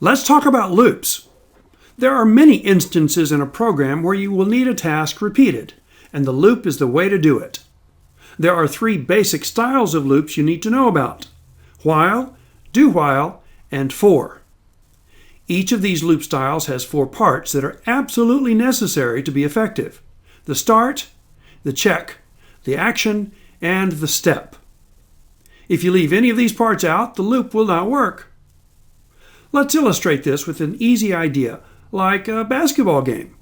Let's talk about loops. There are many instances in a program where you will need a task repeated, and the loop is the way to do it. There are three basic styles of loops you need to know about: while, do while, and for. Each of these loop styles has four parts that are absolutely necessary to be effective: the start, the check, the action, and the step. If you leave any of these parts out, the loop will not work. Let's illustrate this with an easy idea, like a basketball game.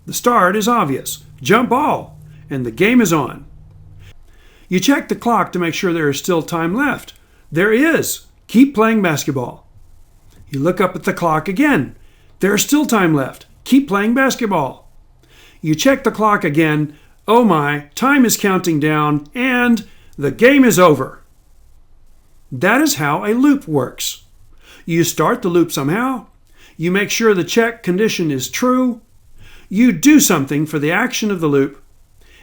The start is obvious: jump ball, and the game is on. You check the clock to make sure there is still time left. There is. Keep playing basketball. You look up at the clock again. There is still time left. Keep playing basketball. You check the clock again. Oh my, time is counting down, and the game is over. That is how a loop works. You start the loop somehow. You make sure the check condition is true. You do something for the action of the loop,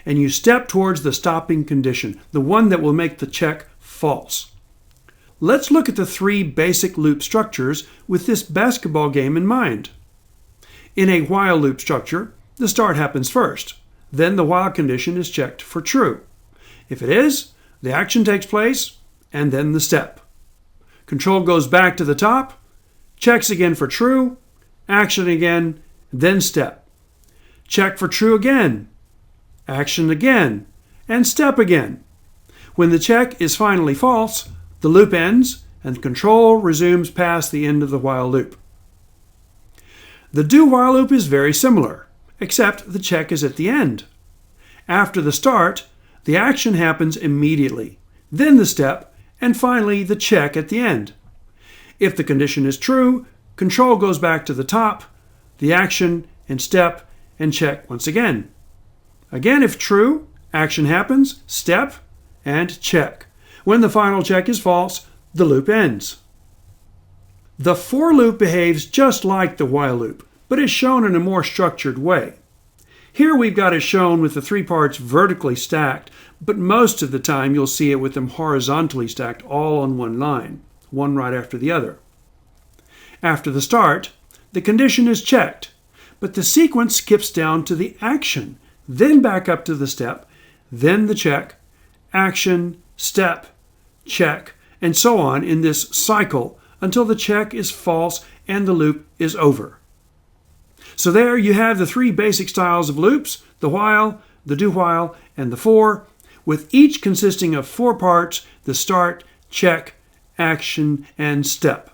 and you step towards the stopping condition, the one that will make the check false. Let's look at the three basic loop structures with this basketball game in mind. In a while loop structure, the start happens first. Then the while condition is checked for true. If it is, the action takes place, and then the step. Control goes back to the top, checks again for true, action again, then step. Check for true again, action again, and step again. When the check is finally false, the loop ends and control resumes past the end of the while loop. The do while loop is very similar, except the check is at the end. After the start, the action happens immediately, then the step, and finally the check at the end. If the condition is true, control goes back to the top, the action and step and check once again. Again, if true, action happens, step, and check. When the final check is false, the loop ends. The for loop behaves just like the while loop, but is shown in a more structured way. Here we've got it shown with the three parts vertically stacked, but most of the time you'll see it with them horizontally stacked all on one line, one right after the other. After the start, the condition is checked, but the sequence skips down to the action, then back up to the step, then the check, action, step, check, and so on in this cycle until the check is false and the loop is over. So there you have the three basic styles of loops: the while, the do while, and the for, with each consisting of four parts: the start, check, action, and step.